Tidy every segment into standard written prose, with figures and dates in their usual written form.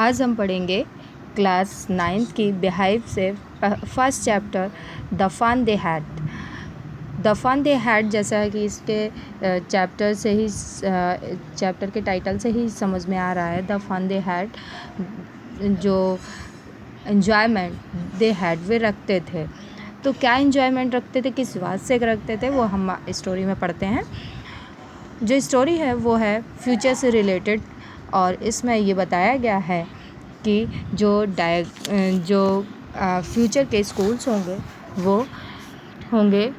आज हम पढ़ेंगे क्लास 9th की बिहाइव से first chapter the fun they had. The fun they had जैसा कि इसके चैप्टर के टाइटल से ही समझ में आ रहा है, द फन दे हैड, जो एन्जॉयमेंट दे हैड वे रखते थे। तो क्या एन्जॉयमेंट रखते थे, किस बात से रखते थे, वो हम स्टोरी में पढ़ते हैं। जो स्टोरी है वो है फ्यूचर से रिलेटेड, और इसमें ये बताया गया है कि जो फ्यूचर के स्कूल्स होंगे वो होंगे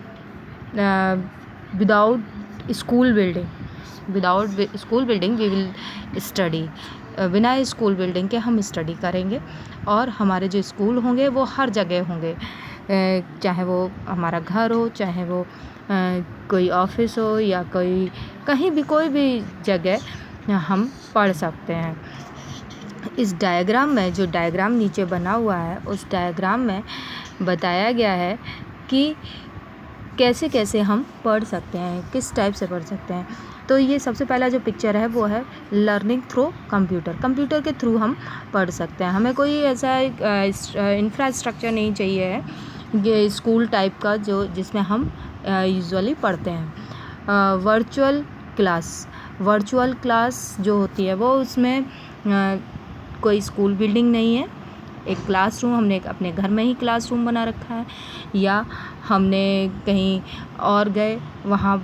without school building we will study. बिना स्कूल बिल्डिंग के हम स्टडी करेंगे, और हमारे जो स्कूल होंगे वो हर जगह होंगे, चाहे वो हमारा घर हो, चाहे वो कोई ऑफिस हो, या कहीं भी कोई भी जगह हम पढ़ सकते हैं। इस डायग्राम में, जो डायग्राम नीचे बना हुआ है, उस डायग्राम में बताया गया है कि कैसे कैसे हम पढ़ सकते हैं, किस टाइप से पढ़ सकते हैं। तो ये सबसे पहला जो पिक्चर है वो है लर्निंग थ्रू कंप्यूटर के थ्रू हम पढ़ सकते हैं। हमें कोई ऐसा इंफ्रास्ट्रक्चर नहीं चाहिए है, ये स्कूल टाइप का जिसमें हम यूजुअली पढ़ते हैं। वर्चुअल क्लास जो होती है वो उसमें कोई स्कूल बिल्डिंग नहीं है। एक क्लासरूम हमने अपने घर में ही क्लासरूम बना रखा है, या हमने कहीं और गए, वहाँ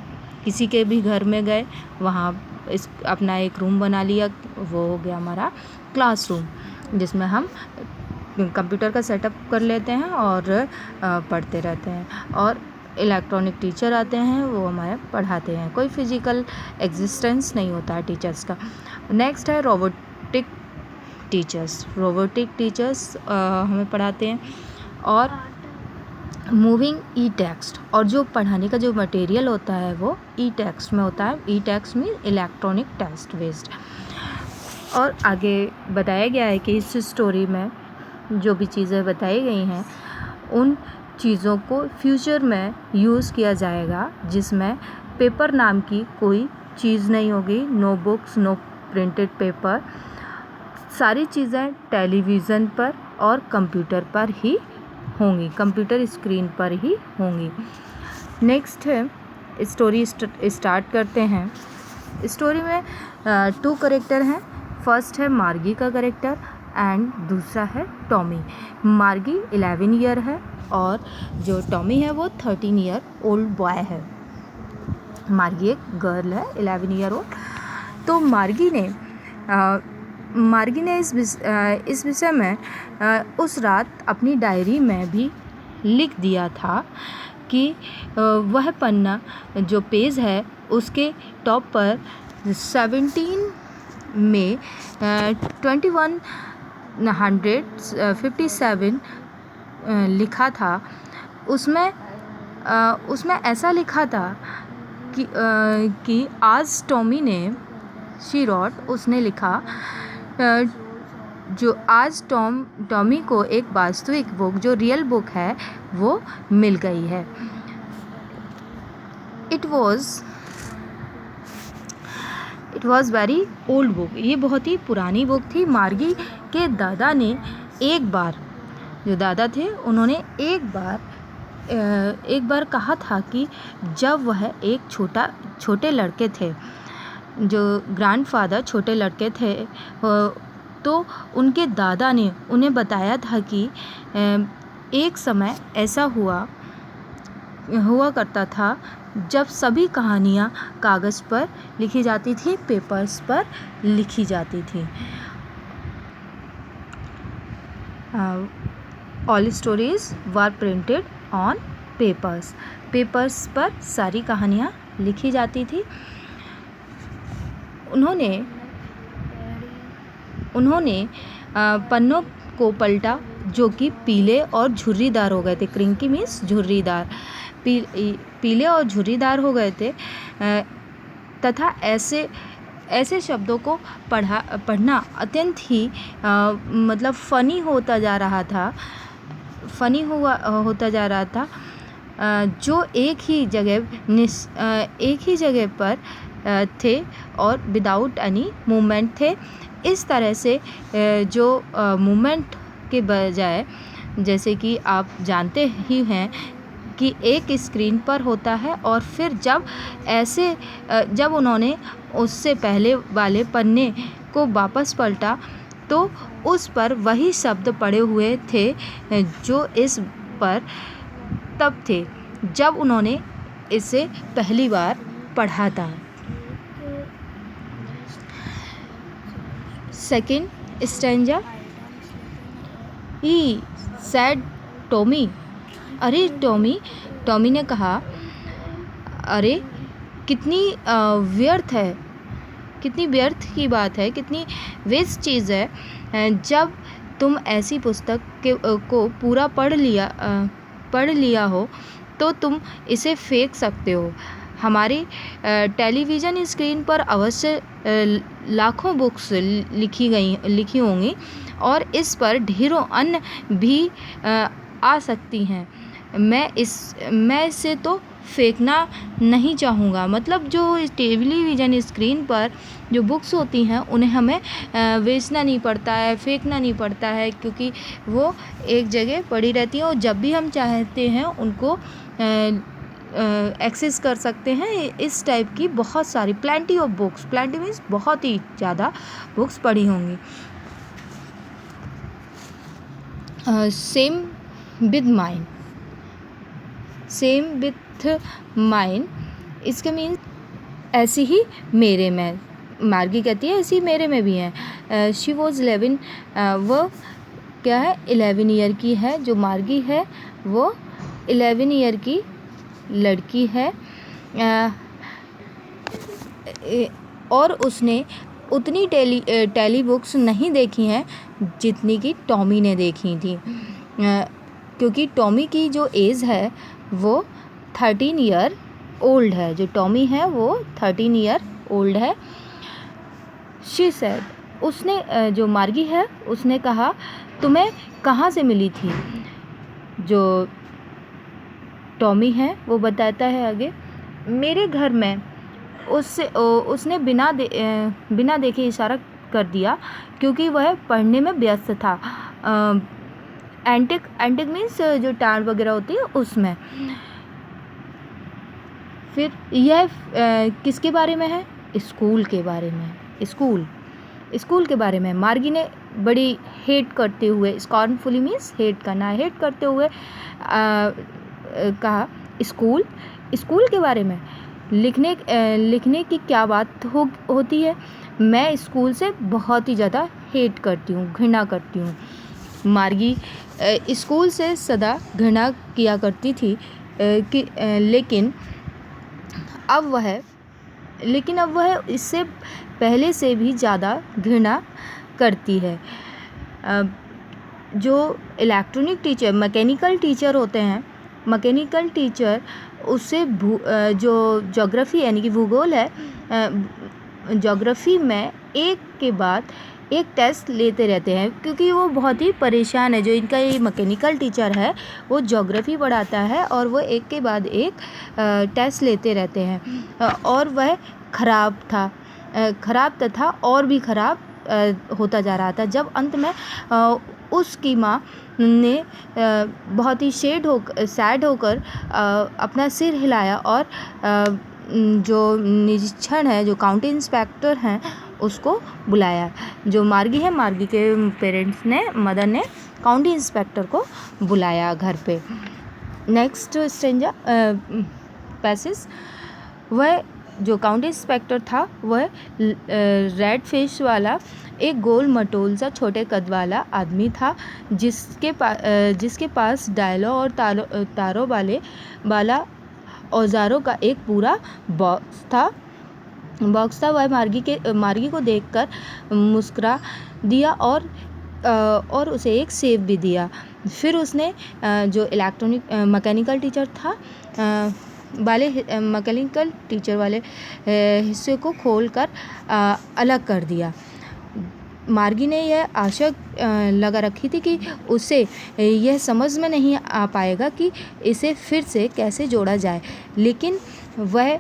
किसी के भी घर में गए, वहाँ अपना एक रूम बना लिया, वो हो गया हमारा क्लासरूम, जिसमें हम कंप्यूटर का सेटअप कर लेते हैं और पढ़ते रहते हैं। और इलेक्ट्रॉनिक टीचर आते हैं, वो हमें पढ़ाते हैं। कोई फिजिकल एग्जिस्टेंस नहीं होता है टीचर्स का। नेक्स्ट है रोबोटिक टीचर्स हमें पढ़ाते हैं। और मूविंग ई टेक्स्ट, और जो पढ़ाने का जो मटेरियल होता है वो ई टेक्स्ट में होता है। E text mean electronic text based. और आगे बताया गया है कि इस स्टोरी में जो भी चीज़ें बताई गई हैं उन चीज़ों को फ्यूचर में यूज़ किया जाएगा, जिसमें पेपर नाम की कोई चीज़ नहीं होगी। No books, no printed paper, सारी चीज़ें टेलीविज़न पर और कंप्यूटर पर ही होंगी, कंप्यूटर स्क्रीन पर ही होंगी। नेक्स्ट है स्टोरी स्टार्ट करते हैं। स्टोरी में 2 कैरेक्टर हैं। फर्स्ट है मार्गी का कैरेक्टर एंड दूसरा है टॉमी। मार्गी 11 ईयर है और जो टॉमी है वो 13 ईयर ओल्ड बॉय है। मार्गी एक गर्ल है, 11 ईयर ओल्ड। तो मार्गी ने इस विषय में उस रात अपनी डायरी में भी लिख दिया था कि वह पन्ना जो पेज है उसके टॉप पर 17 में 2157 लिखा था। उसमें ऐसा लिखा था कि आज टॉमी ने उसने लिखा जो आज टॉमी को एक वास्तविक बुक, जो रियल बुक है, वो मिल गई है। It was very old book, ये बहुत ही पुरानी बुक थी। मार्गी के दादा ने एक बार, जो दादा थे उन्होंने एक बार कहा था कि जब वह एक छोटे लड़के थे, जो ग्रैंडफादर छोटे लड़के थे, तो उनके दादा ने उन्हें बताया था कि एक समय ऐसा हुआ करता था जब सभी कहानियाँ कागज़ पर लिखी जाती थी, पेपर्स पर लिखी जाती थी। All stories were printed on papers पर सारी कहानियाँ लिखी जाती थी। उन्होंने पन्नों को पलटा जो कि पीले और झुर्रीदार हो गए थे। क्रिंकी मीन्स झुर्रीदार, पीले और झुर्रीदार हो गए थे, तथा ऐसे शब्दों को पढ़ना अत्यंत ही मतलब फ़नी होता जा रहा था, जो एक ही जगह पर थे और विदाउट एनी मूवमेंट थे। इस तरह से जो मूवमेंट के बजाय, जैसे कि आप जानते ही हैं कि एक स्क्रीन पर होता है और फिर जब उन्होंने उससे पहले वाले पन्ने को वापस पलटा तो उस पर वही शब्द पड़े हुए थे जो इस पर तब थे जब उन्होंने इसे पहली बार पढ़ा था। सेकंड स्टैंजा, ही सैड टॉमी। अरे टॉमी ने कहा, अरे कितनी व्यर्थ की बात है, कितनी वेस्ट चीज़ है। जब तुम ऐसी पुस्तक को पूरा पढ़ लिया हो तो तुम इसे फेंक सकते हो। हमारी टेलीविज़न स्क्रीन पर अवश्य लाखों बुक्स लिखी होंगी और इस पर ढेरों अन्य भी आ सकती हैं। मैं इसे तो फेंकना नहीं चाहूँगा। मतलब जो टेलीविज़न स्क्रीन पर जो बुक्स होती हैं उन्हें हमें बेचना नहीं पड़ता है, फेंकना नहीं पड़ता है, क्योंकि वो एक जगह पड़ी रहती हैं और जब भी हम चाहते हैं उनको एक्सेस कर सकते हैं। इस टाइप की बहुत सारी plenty of books, plenty means बहुत ही ज़्यादा बुक्स पढ़ी होंगी। सेम विद माइन, इसके मीन्स ऐसी ही मेरे में। मार्गी कहती है ऐसी मेरे में भी है। शी वॉज 11, वो क्या है 11 ईयर की है। जो मार्गी है वो 11 ईयर की लड़की है और उसने उतनी टेली बुक्स नहीं देखी हैं जितनी कि टॉमी ने देखी थी, क्योंकि टॉमी की जो एज है वो 13 ईयर ओल्ड है। जो टॉमी है वो 13 ईयर ओल्ड है। शी सेड, उसने जो मार्गी है उसने कहा, तुम्हें कहाँ से मिली थी? जो टॉमी है वो बताता है आगे, मेरे घर में। उसने बिना देखे इशारा कर दिया क्योंकि वह पढ़ने में व्यस्त था। एंटिक मीन्स जो टार वगैरह होती है उसमें। फिर यह किसके बारे में है? स्कूल के बारे में। स्कूल के बारे में मार्गी ने बड़ी हेट करते हुए, स्कॉर्नफुली मीन्स हेट करना, हेट करते हुए कहा, स्कूल के बारे में लिखने की क्या बात होती है? मैं स्कूल से बहुत ही ज़्यादा हेट करती हूँ, घृणा करती हूँ। मार्गी स्कूल से सदा घृणा किया करती थी लेकिन अब वह इससे पहले से भी ज़्यादा घृणा करती है। जो इलेक्ट्रॉनिक टीचर, मैकेनिकल टीचर होते हैं, मैकेनिकल टीचर उससे जो ज्योग्राफी यानी कि भूगोल है, ज्योग्राफी में एक के बाद एक टेस्ट लेते रहते हैं, क्योंकि वो बहुत ही परेशान है। जो इनका ये मैकेनिकल टीचर है वो ज्योग्राफी पढ़ाता है और वो एक के बाद एक टेस्ट लेते रहते हैं और वह ख़राब तथा और भी ख़राब होता जा रहा था। जब अंत में उसकी माँ ने बहुत ही सैड होकर अपना सिर हिलाया और जो निरीक्षण है, जो काउंटी इंस्पेक्टर हैं, उसको बुलाया। जो मार्गी है, मार्गी के पेरेंट्स ने, मदर ने काउंटी इंस्पेक्टर को बुलाया घर पे। नेक्स्ट स्टेंजा पैसेज, वह जो काउंटी इंस्पेक्टर था वह रेड फेस वाला एक गोल मटोल सा छोटे कद वाला आदमी था, जिसके पास डायलों और तारों वाला औजारों का एक पूरा बॉक्स था। वह मार्गी को देखकर मुस्कुरा दिया और उसे एक सेब भी दिया। फिर उसने जो मैकेनिकल टीचर वाले हिस्से को खोलकर अलग कर दिया। मार्गी ने यह आशा लगा रखी थी कि उसे यह समझ में नहीं आ पाएगा कि इसे फिर से कैसे जोड़ा जाए, लेकिन वह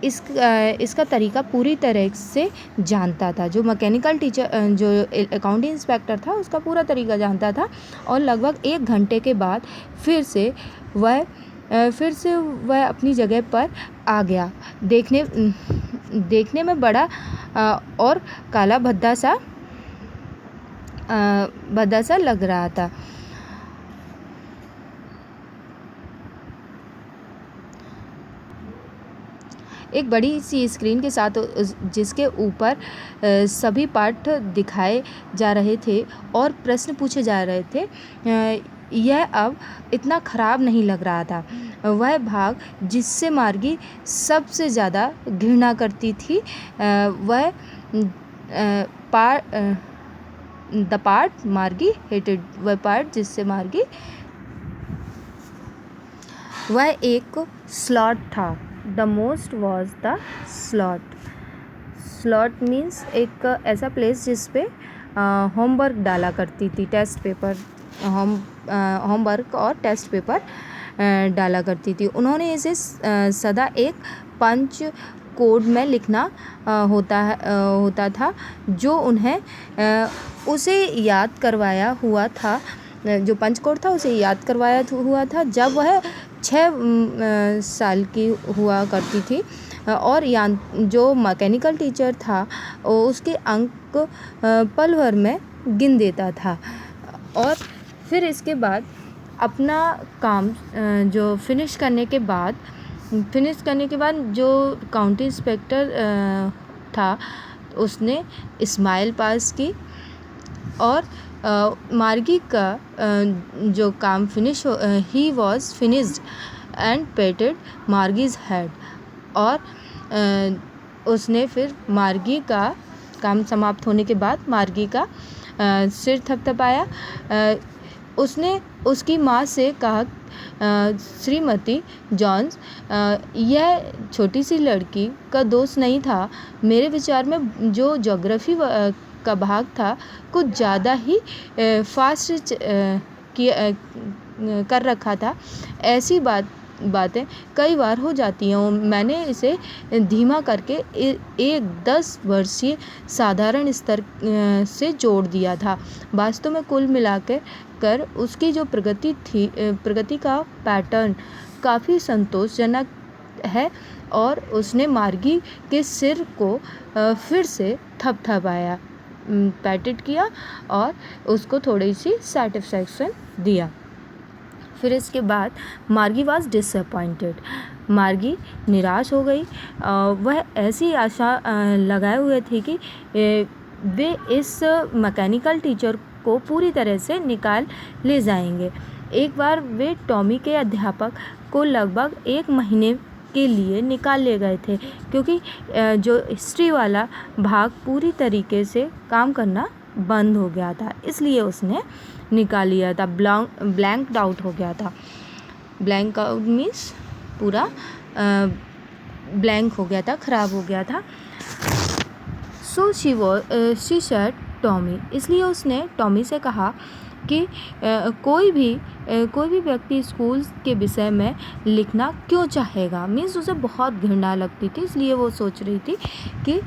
इसका तरीका पूरी तरह से जानता था। जो मैकेनिकल टीचर जो अकाउंटिंग इंस्पेक्टर था उसका पूरा तरीका जानता था। और लगभग 1 घंटे के बाद फिर से वह अपनी जगह पर आ गया। देखने में बड़ा और काला भद्दा सा लग रहा था। एक बड़ी सी स्क्रीन के साथ जिसके ऊपर सभी पाठ दिखाए जा रहे थे और प्रश्न पूछे जा रहे थे, यह अब इतना खराब नहीं लग रहा था। वह भाग जिससे मार्गी सबसे ज़्यादा घृणा करती थी, वह द पार्ट मार्गी हेटेड, वह पार्ट जिससे मार्गी, वह एक स्लॉट था। The most was the slot. Slot means एक ऐसा प्लेस जिस पे होमवर्क डाला करती थी, टेस्ट पेपर, होमवर्क और टेस्ट पेपर डाला करती थी। उन्होंने इसे सदा एक पंच कोड में लिखना होता था, जो उन्हें उसे याद करवाया हुआ था। जो पंच कोड था उसे याद करवाया हुआ था जब वह 6 साल की हुआ करती थी। और जो मैकेनिकल टीचर था उसके अंक पल भर में गिन देता था। और फिर इसके बाद अपना काम जो फिनिश करने के बाद जो काउंटी इंस्पेक्टर था उसने स्माइल पास की और मार्गी का जो काम ही was finished and patted Margie's head. और उसने फिर मार्गी का काम समाप्त होने के बाद मार्गी का सिर थपथपाया। उसने उसकी माँ से कहा, श्रीमती जॉन्स, यह छोटी सी लड़की का दोष नहीं था। मेरे विचार में जो ज्योग्राफी का भाग था कुछ ज़्यादा ही फास्ट कर रखा था। ऐसी बातें कई बार हो जाती हैं। मैंने इसे धीमा करके एक 10 वर्षीय साधारण स्तर से जोड़ दिया था। वास्तव में कुल मिलाकर उसकी जो प्रगति का पैटर्न काफ़ी संतोषजनक है। और उसने मार्गी के सिर को फिर से थपथपाया, पैटेड किया और उसको थोड़ी सी सेटिस्फैक्शन दिया। फिर इसके बाद मार्गी वॉज डिसअपॉइंटेड। मार्गी निराश हो गई। वह ऐसी आशा लगाए हुए थी कि वे इस मैकेनिकल टीचर को पूरी तरह से निकाल ले जाएंगे। एक बार वे टॉमी के अध्यापक को लगभग 1 महीने के लिए निकाल ले गए थे, क्योंकि जो हिस्ट्री वाला भाग पूरी तरीके से काम करना बंद हो गया था, इसलिए उसने निकाल लिया था। ब्लैंक आउट हो गया था। ब्लैंक आउट मीन्स पूरा ब्लैंक हो गया था, खराब हो गया था। सो शी सेड टॉमी, इसलिए उसने टॉमी से कहा कि कोई भी व्यक्ति स्कूल के विषय में लिखना क्यों चाहेगा। मीन्स उसे बहुत घृणा लगती थी, इसलिए वो सोच रही थी कि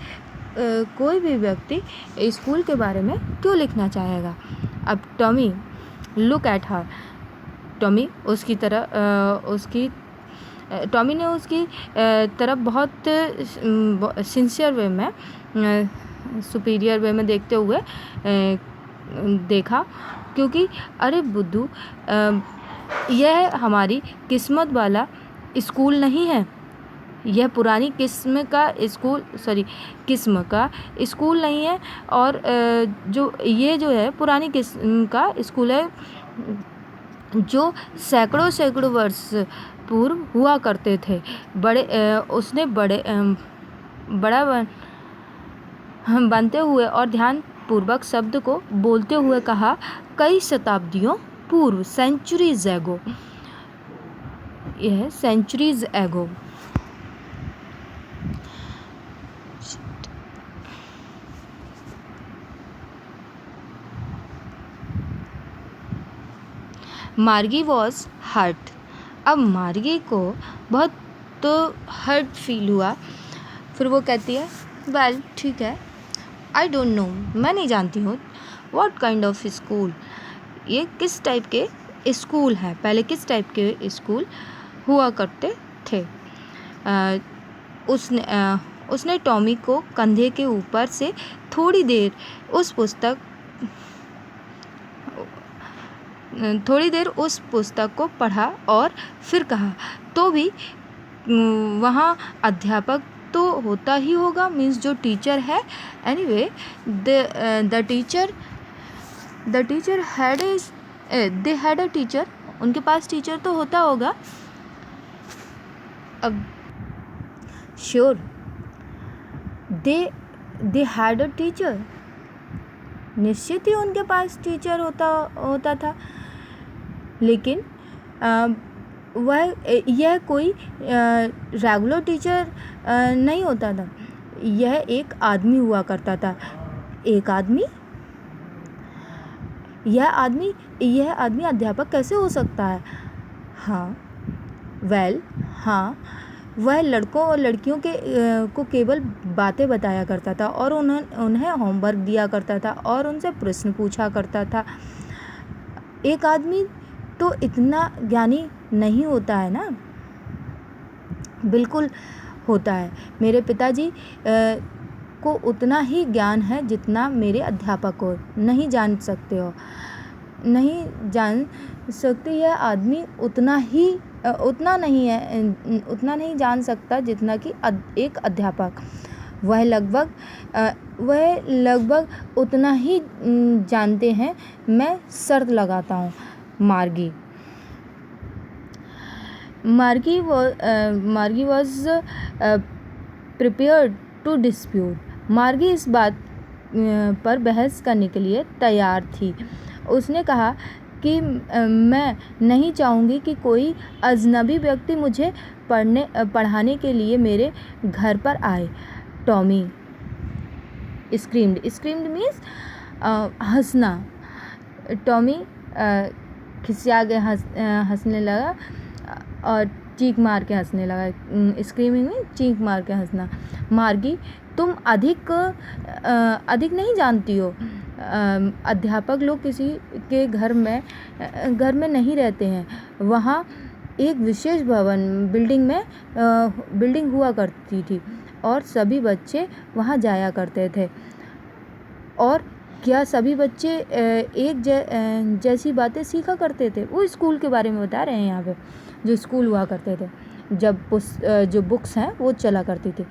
कोई भी व्यक्ति स्कूल के बारे में क्यों लिखना चाहेगा। अब Tommy look at her. Tommy ने उसकी तरफ बहुत सिंसियर वे में, सुपीरियर वे में देखते हुए देखा, क्योंकि अरे बुद्धू, यह हमारी किस्म नहीं है। यह पुरानी किस्म का स्कूल नहीं है। और जो है पुरानी किस्म का स्कूल है जो सैकड़ों वर्ष पूर्व हुआ करते थे। उसने बड़ा बनते हुए और ध्यान पूर्वक शब्द को बोलते हुए कहा, कई शताब्दियों पूर्व, सेंचुरीज एगो। यह सेंचुरीज एगो। मार्गी वॉज हर्ट। अब मार्गी को बहुत हर्ट फील हुआ फिर वो कहती है वेल ठीक है, आई डोंट नो, मैं नहीं जानती हूँ, व्हाट काइंड ऑफ स्कूल, ये किस टाइप के स्कूल है, पहले किस टाइप के स्कूल हुआ करते थे। उसने टॉमी को कंधे के ऊपर से थोड़ी देर उस पुस्तक को पढ़ा और फिर कहा, तो भी वहाँ अध्यापक तो होता ही होगा, मीन्स जो टीचर है। Anyway the teacher had a teacher, उनके पास टीचर तो होता होगा। अब sure they had a teacher, निश्चित ही उनके पास टीचर होता था, लेकिन यह कोई रेगुलर टीचर नहीं होता था, यह एक आदमी हुआ करता था। एक आदमी? यह आदमी अध्यापक कैसे हो सकता है? हाँ, वह लड़कों और लड़कियों को केवल बातें बताया करता था और उन्हें होमवर्क दिया करता था और उनसे प्रश्न पूछा करता था। एक आदमी तो इतना ज्ञानी नहीं होता है ना। बिल्कुल होता है, मेरे पिताजी को उतना ही ज्ञान है जितना मेरे अध्यापक को। नहीं जान सकते यह आदमी उतना नहीं जान सकता जितना कि एक अध्यापक। वह लगभग उतना ही जानते हैं, मैं शर्त लगाता हूँ। मार्गी वॉज प्रिपेयर्ड टू डिस्प्यूट। मार्गी इस बात पर बहस करने के लिए तैयार थी। उसने कहा कि मैं नहीं चाहूँगी कि कोई अजनबी व्यक्ति मुझे पढ़ाने के लिए मेरे घर पर आए। टॉमी स्क्रीम्ड मीन्स हंसना। टॉमी खिसिया के हंसने लगा और चीख मार के हंसने लगा। स्क्रीमिंग में चीख मार के हंसना। मार्गी, तुम अधिक नहीं जानती हो। अध्यापक लोग किसी के घर में नहीं रहते हैं। वहाँ एक विशेष बिल्डिंग हुआ करती थी और सभी बच्चे वहाँ जाया करते थे। और क्या सभी बच्चे एक जैसी बातें सीखा करते थे? वो स्कूल के बारे में बता रहे हैं यहाँ पे, जो स्कूल हुआ करते थे, जब जो बुक्स हैं वो चला करती थी।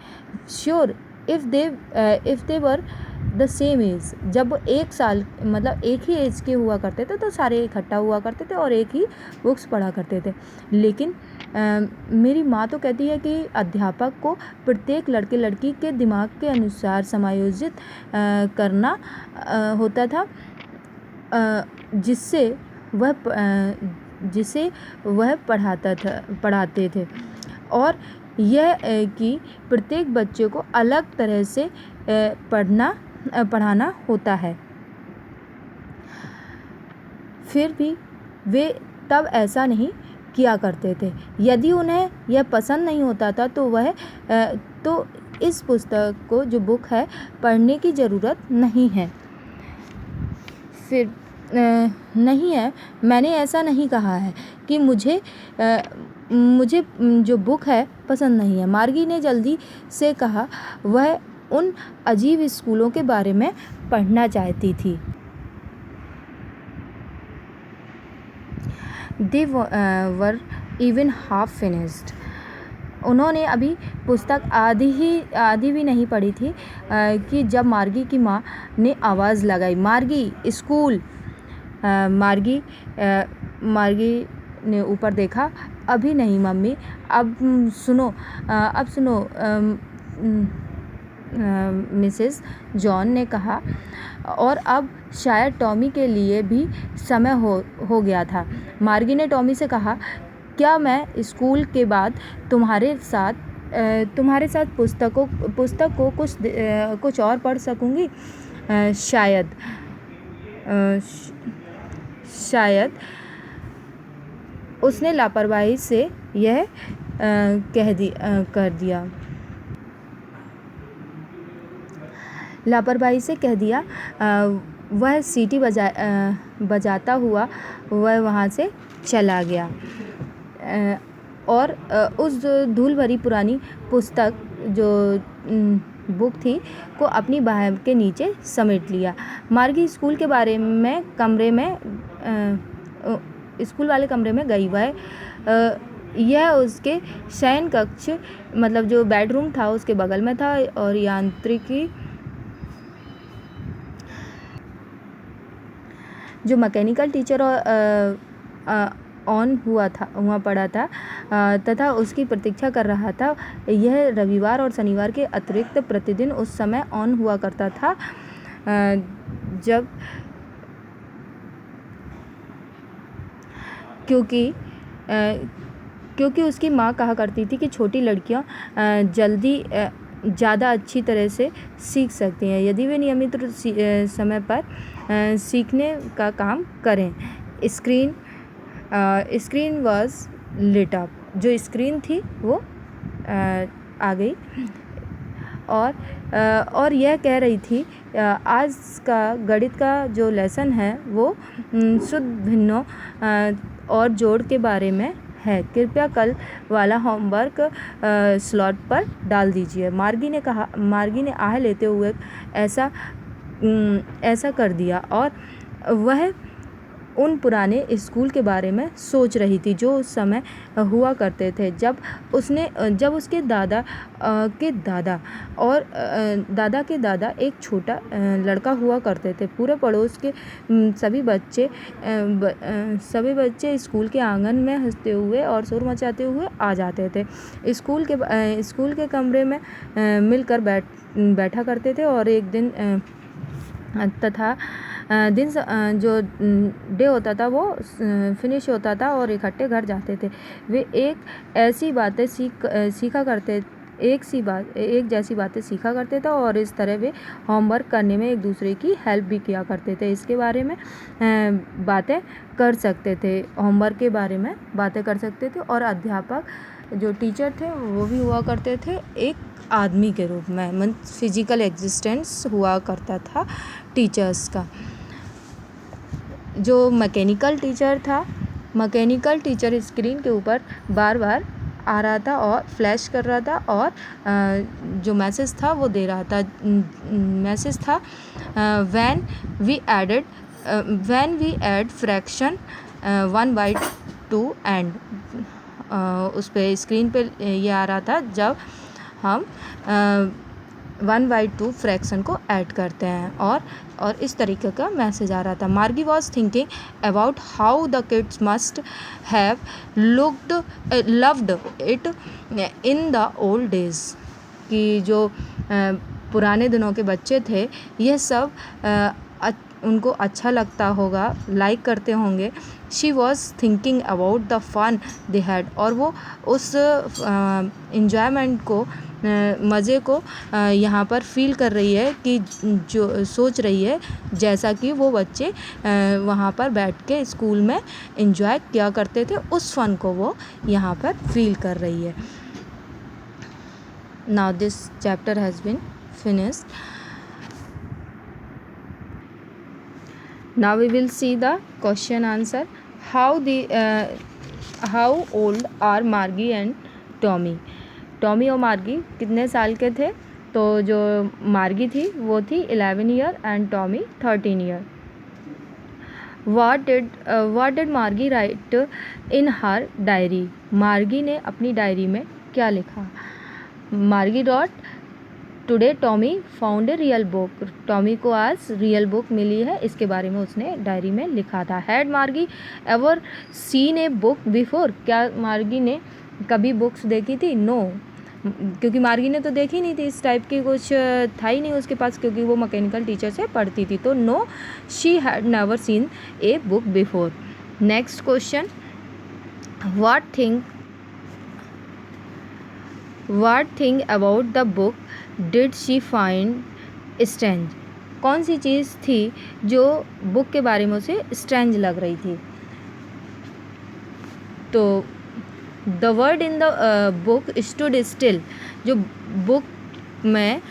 Sure if they were the same age, जब एक साल मतलब एक ही एज के हुआ करते थे तो सारे इकट्ठा हुआ करते थे और एक ही बुक्स पढ़ा करते थे। लेकिन मेरी माँ तो कहती है कि अध्यापक को प्रत्येक लड़के लड़की के दिमाग के अनुसार समायोजित करना होता था, जिसे वह पढ़ाते थे, और यह कि प्रत्येक बच्चे को अलग तरह से पढ़ाना होता है। फिर भी वे तब ऐसा नहीं किया करते थे। यदि उन्हें यह पसंद नहीं होता था तो इस पुस्तक को, जो बुक है, पढ़ने की ज़रूरत नहीं है। फिर नहीं है, मैंने ऐसा नहीं कहा है कि मुझे जो बुक है पसंद नहीं है, मार्गी ने जल्दी से कहा। वह उन अजीब स्कूलों के बारे में पढ़ना चाहती थी। They were even half finished. उन्होंने अभी पुस्तक आधी भी नहीं पढ़ी थी कि जब मार्गी की माँ ने आवाज़ लगाई, मार्गी स्कूल। मार्गी ने ऊपर देखा। अभी नहीं मम्मी, अब सुनो। मिसेस जॉन ने कहा, और अब शायद टॉमी के लिए भी समय हो गया था। मार्गी ने टॉमी से कहा, क्या मैं स्कूल के बाद तुम्हारे साथ पुस्तक को कुछ और पढ़ सकूंगी? शायद उसने लापरवाही से यह कर दिया। लापरवाही से कह दिया। वह सीटी बजाता हुआ वह वहाँ से चला गया और उस धूल भरी पुरानी पुस्तक जो बुक थी को अपनी बाह के नीचे समेट लिया। मार्गी स्कूल वाले कमरे में गई। वह यह उसके शयन कक्ष मतलब जो बेडरूम था उसके बगल में था और यांत्रिकी जो मैकेनिकल टीचर ऑन हुआ पड़ा था तथा उसकी प्रतीक्षा कर रहा था। यह रविवार और शनिवार के अतिरिक्त प्रतिदिन उस समय ऑन हुआ करता था जब क्योंकि उसकी माँ कहा करती थी कि छोटी लड़कियाँ ज़्यादा अच्छी तरह से सीख सकती हैं यदि वे नियमित समय पर सीखने का काम करें। Screen was lit up. जो स्क्रीन थी वो आ गई और यह कह रही थी आज का गणित का जो लेसन है वो शुद्ध भिन्नों और जोड़ के बारे में है। कृपया कल वाला होमवर्क स्लॉट पर डाल दीजिए। मार्गी ने आह लेते हुए ऐसा कर दिया और वह उन पुराने स्कूल के बारे में सोच रही थी जो उस समय हुआ करते थे जब उसके दादा के दादा एक छोटा लड़का हुआ करते थे। पूरे पड़ोस के सभी बच्चे स्कूल के आंगन में हंसते हुए और शोर मचाते हुए आ जाते थे। स्कूल के कमरे में मिलकर बैठा करते थे और एक दिन जो डे होता था वो फिनिश होता था और इकट्ठे घर जाते थे। वे एक जैसी बातें सीखा करते थे और इस तरह वे होमवर्क करने में एक दूसरे की हेल्प भी किया करते थे। इसके बारे में बातें कर सकते थे, होमवर्क के बारे में बातें कर सकते थे और अध्यापक जो टीचर थे वो भी हुआ करते थे एक आदमी के रूप में, मतलब फिजिकल एग्जिस्टेंस हुआ करता था टीचर्स का। जो मैकेनिकल टीचर स्क्रीन के ऊपर बार बार आ रहा था और फ्लैश कर रहा था और जो मैसेज था वो दे रहा था। मैसेज था when we add fraction 1/2 and उस पे स्क्रीन पे ये आ रहा था जब हम 1/2 फ्रैक्शन को ऐड करते हैं और इस तरीके का मैसेज आ रहा था। मार्गी was thinking about how the kids must have loved it in the old days कि जो पुराने दिनों के बच्चे थे यह सब उनको अच्छा लगता होगा, लाइक करते होंगे। She was thinking about the fun they had और वो उस इंजॉयमेंट को मज़े को यहाँ पर फील कर रही है कि जो सोच रही है जैसा कि वो बच्चे वहाँ पर बैठ के स्कूल में एंजॉय किया करते थे, उस फन को वो यहाँ पर फील कर रही है। Now this chapter has been finished. Now we will see the question answer. How old are Margie and Tommy? Tommy और मार्गी कितने साल के थे? तो जो मार्गी थी वो थी 11 year and Tommy 13 year. What did Margie write in her diary? मार्गी ने अपनी डायरी में क्या लिखा? मार्गी dot today Tommy found a real book. Tommy को आज रियल बुक मिली है, इसके बारे में उसने डायरी में लिखा था. हैड मार्गी ever seen a book before? क्या मार्गी ने कभी बुक्स देखी थी? नो, क्योंकि मार्गी ने तो देखी नहीं थी, इस टाइप की कुछ था ही नहीं उसके पास, क्योंकि वो मैकेनिकल टीचर से पढ़ती थी. तो no, she had never seen a book before. Next question, what thing about the book did she find strange? कौन सी चीज़ थी जो बुक के बारे में उसे स्ट्रेंज लग रही थी? तो the word in the book stood still. जो बुक में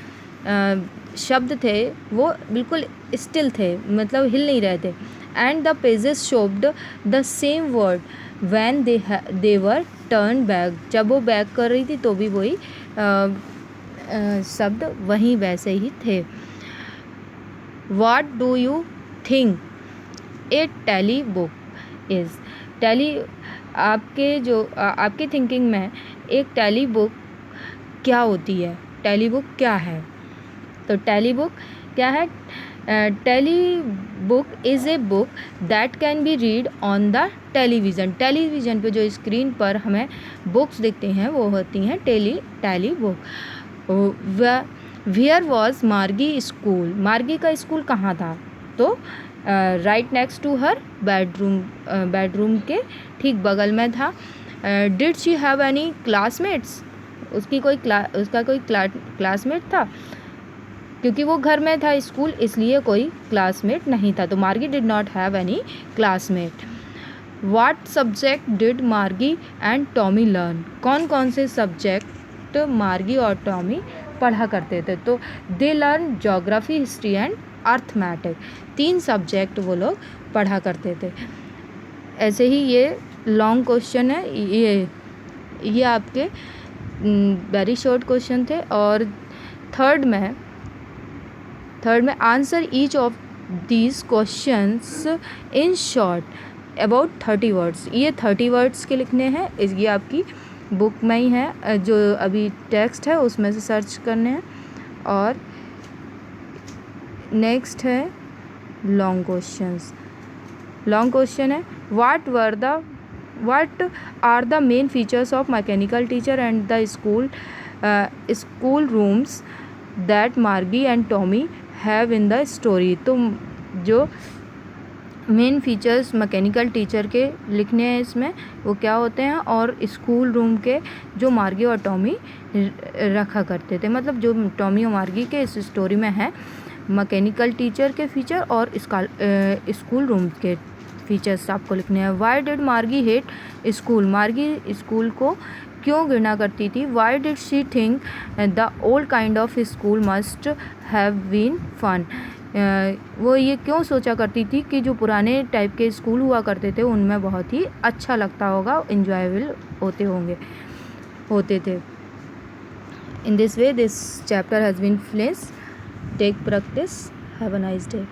शब्द थे वो बिल्कुल स्टिल थे, मतलब हिल नहीं रहे थे। And the pages showed the same word when they were turn back, जब वो बैक कर रही थी तो भी वही शब्द वहीं वैसे ही थे। What do you think a telebook is? Tele आपके थिंकिंग में एक टेली बुक क्या होती है? टेली बुक क्या है? तो टेली बुक क्या है? Telebook is a book that can be read on the television. Television पे जो स्क्रीन पर हमें बुक्स दिखती हैं वो होती हैं telebook. Where was Margie school? Margie का स्कूल कहाँ था? तो right next to her bedroom के ठीक बगल में था। Did she have any classmates? उसका कोई क्लासमेट था? क्योंकि वो घर में था स्कूल, इसलिए कोई क्लासमेट नहीं था। तो मार्गी did not have any classmate. What subject did मार्गी एंड टॉमी लर्न? कौन कौन से सब्जेक्ट मार्गी और टॉमी पढ़ा करते थे? तो they learn geography, history and arithmetic. 3 subject वो लोग पढ़ा करते थे। ऐसे ही ये लॉन्ग क्वेश्चन है, ये आपके वेरी शॉर्ट क्वेश्चन थे। और थर्ड में answer each of these questions in short about 30 words. ये 30 वर्ड्स के लिखने हैं। ये आपकी बुक में ही है, जो अभी टेक्स्ट है उसमें से सर्च करने हैं। और नेक्स्ट है लॉन्ग क्वेश्चन है what are the main features of mechanical teacher and the school rooms that Margie and Tommy have in the story. तो जो मेन फीचर्स मैकेनिकल टीचर के लिखने हैं इसमें वो क्या होते हैं, और स्कूल रूम के जो मार्गी और टॉमी रखा करते थे, मतलब जो टॉमी और मार्गी के इस स्टोरी में है मैकेनिकल टीचर के फीचर और स्कूल रूम के फीचर्स आपको लिखने हैं। Why did Margie hate school? Margie school को क्यों घृणा करती थी? Why did she think the old kind of school must have been fun? वो ये क्यों सोचा करती थी कि जो पुराने टाइप के स्कूल हुआ करते थे उनमें बहुत ही अच्छा लगता होगा, इंजॉयबल होते थे। In this way this chapter has been finished. Take practice. Have a nice day.